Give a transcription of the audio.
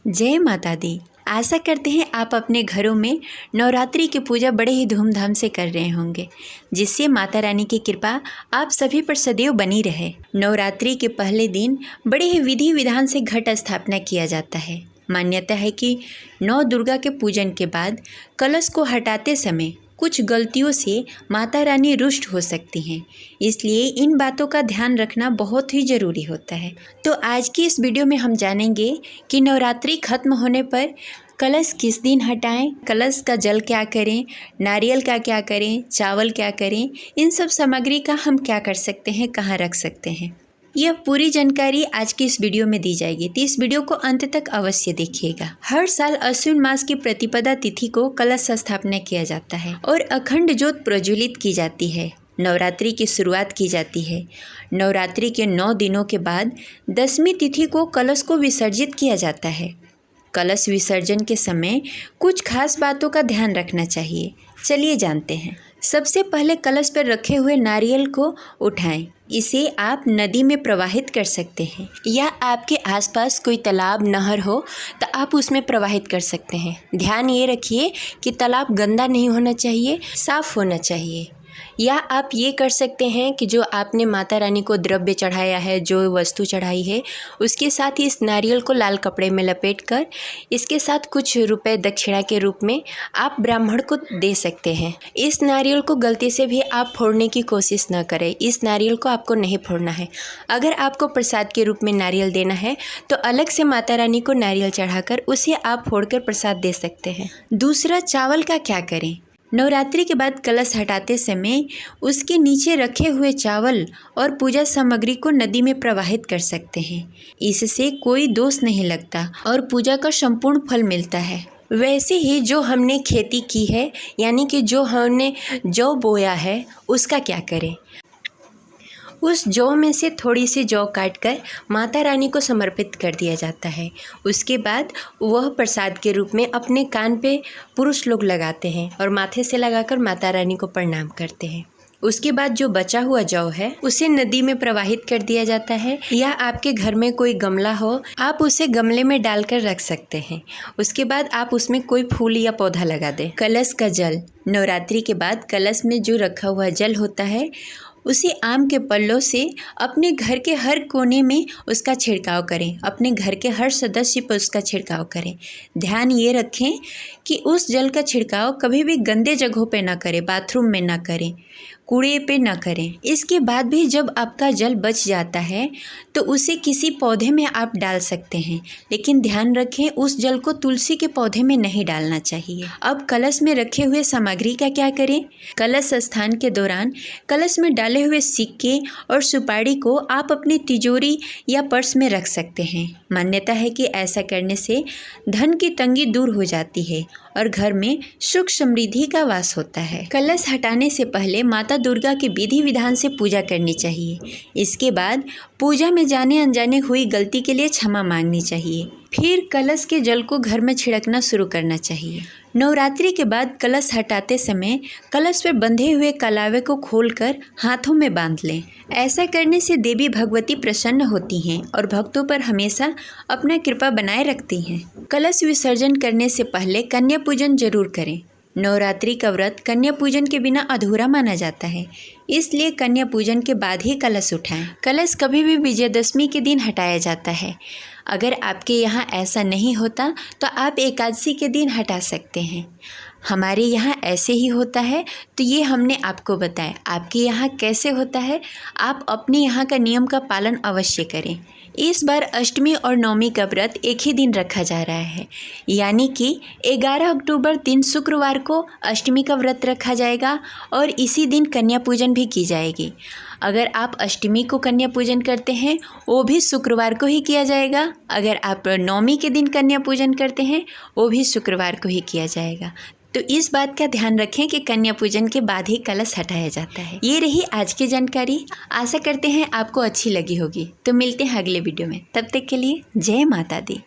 जय माता दी। आशा करते हैं आप अपने घरों में नवरात्रि की पूजा बड़े ही धूमधाम से कर रहे होंगे, जिससे माता रानी की कृपा आप सभी पर सदैव बनी रहे। नवरात्रि के पहले दिन बड़े ही विधि विधान से घट स्थापना किया जाता है। मान्यता है कि नौ दुर्गा के पूजन के बाद कलश को हटाते समय कुछ गलतियों से माता रानी रुष्ट हो सकती हैं, इसलिए इन बातों का ध्यान रखना बहुत ही ज़रूरी होता है। तो आज की इस वीडियो में हम जानेंगे कि नवरात्रि खत्म होने पर कलश किस दिन हटाएं, कलश का जल क्या करें, नारियल का क्या करें, चावल क्या करें, इन सब सामग्री का हम क्या कर सकते हैं, कहाँ रख सकते हैं। यह पूरी जानकारी आज की इस वीडियो में दी जाएगी, तो इस वीडियो को अंत तक अवश्य देखिएगा। हर साल अश्विन मास की प्रतिपदा तिथि को कलश स्थापना किया जाता है और अखंड ज्योत प्रज्वलित की जाती है। नवरात्रि की शुरुआत की जाती है। नवरात्रि के 9 दिनों के बाद 10वीं तिथि को कलश को विसर्जित किया जाता है। कलश विसर्जन के समय कुछ खास बातों का ध्यान रखना चाहिए। चलिए जानते हैं। सबसे पहले कलश पर रखे हुए नारियल को उठाएं। इसे आप नदी में प्रवाहित कर सकते हैं या आपके आसपास कोई तालाब नहर हो तो आप उसमें प्रवाहित कर सकते हैं। ध्यान ये रखिए कि तालाब गंदा नहीं होना चाहिए, साफ होना चाहिए। या आप ये कर सकते हैं कि जो आपने माता रानी को द्रव्य चढ़ाया है, जो वस्तु चढ़ाई है, उसके साथ ही इस नारियल को लाल कपड़े में लपेटकर इसके साथ कुछ रुपए दक्षिणा के रूप में आप ब्राह्मण को दे सकते हैं। इस नारियल को गलती से भी आप फोड़ने की कोशिश न करें। इस नारियल को आपको नहीं फोड़ना है। अगर आपको प्रसाद के रूप में नारियल देना है तो अलग से माता रानी को नारियल चढ़ाकर उसे आप फोड़कर प्रसाद दे सकते हैं। दूसरा, चावल का क्या करें। नवरात्रि के बाद कलश हटाते समय उसके नीचे रखे हुए चावल और पूजा सामग्री को नदी में प्रवाहित कर सकते हैं। इससे कोई दोष नहीं लगता और पूजा का संपूर्ण फल मिलता है। वैसे ही जो हमने खेती की है, यानी कि जो हमने जौ बोया है, उसका क्या करें। उस जौ में से थोड़ी सी जौ काटकर माता रानी को समर्पित कर दिया जाता है। उसके बाद वह प्रसाद के रूप में अपने कान पे पुरुष लोग लगाते हैं और माथे से लगाकर माता रानी को प्रणाम करते हैं। उसके बाद जो बचा हुआ जौ है उसे नदी में प्रवाहित कर दिया जाता है, या आपके घर में कोई गमला हो आप उसे गमले में डालकर रख सकते हैं। उसके बाद आप उसमें कोई फूल या पौधा लगा दें। कलश का जल। नवरात्रि के बाद कलश में जो रखा हुआ जल होता है उसी आम के पल्लों से अपने घर के हर कोने में उसका छिड़काव करें। अपने घर के हर सदस्य पर उसका छिड़काव करें। ध्यान ये रखें कि उस जल का छिड़काव कभी भी गंदे जगहों पे ना करें, बाथरूम में ना करें, कूड़े पे ना करें। इसके बाद भी जब आपका जल बच जाता है तो उसे किसी पौधे में आप डाल सकते हैं, लेकिन ध्यान रखें उस जल को तुलसी के पौधे में नहीं डालना चाहिए। अब कलश में रखे हुए सामग्री का क्या करें। कलश स्थान के दौरान कलश में डाले हुए सिक्के और सुपारी को आप अपनी तिजोरी या पर्स में रख सकते हैं। मान्यता है कि ऐसा करने से धन की तंगी दूर हो जाती है और घर में सुख समृद्धि का वास होता है। कलश हटाने से पहले माता दुर्गा के विधि विधान से पूजा करनी चाहिए। इसके बाद पूजा में जाने अनजाने हुई गलती के लिए क्षमा मांगनी चाहिए। फिर कलश के जल को घर में छिड़कना शुरू करना चाहिए। नवरात्रि के बाद कलश हटाते समय कलश पर बंधे हुए कलावे को खोलकर हाथों में बांध लें। ऐसा करने से देवी भगवती प्रसन्न होती हैं और भक्तों पर हमेशा अपना कृपा बनाए रखती हैं। कलश विसर्जन करने से पहले कन्या पूजन जरूर करें। नवरात्रि का व्रत कन्या पूजन के बिना अधूरा माना जाता है, इसलिए कन्या पूजन के बाद ही कलश उठाएं। कलश कभी भी विजयदशमी के दिन हटाया जाता है। अगर आपके यहाँ ऐसा नहीं होता तो आप एकादशी के दिन हटा सकते हैं। हमारे यहाँ ऐसे ही होता है, तो ये हमने आपको बताया। आपके यहाँ कैसे होता है, आप अपने यहाँ का नियम का पालन अवश्य करें। इस बार अष्टमी और नवमी का व्रत एक ही दिन रखा जा रहा है, यानी कि 11 अक्टूबर दिन शुक्रवार को अष्टमी का व्रत रखा जाएगा और इसी दिन कन्या पूजन भी की जाएगी। अगर आप अष्टमी को कन्या पूजन करते हैं वो भी शुक्रवार को ही किया जाएगा। अगर आप नवमी के दिन कन्या पूजन करते हैं वो भी शुक्रवार को ही किया जाएगा। तो इस बात का ध्यान रखें कि कन्या पूजन के बाद ही कलश हटाया जाता है। ये रही आज की जानकारी। आशा करते हैं आपको अच्छी लगी होगी। तो मिलते हैं अगले वीडियो में। तब तक के लिए जय माता दी।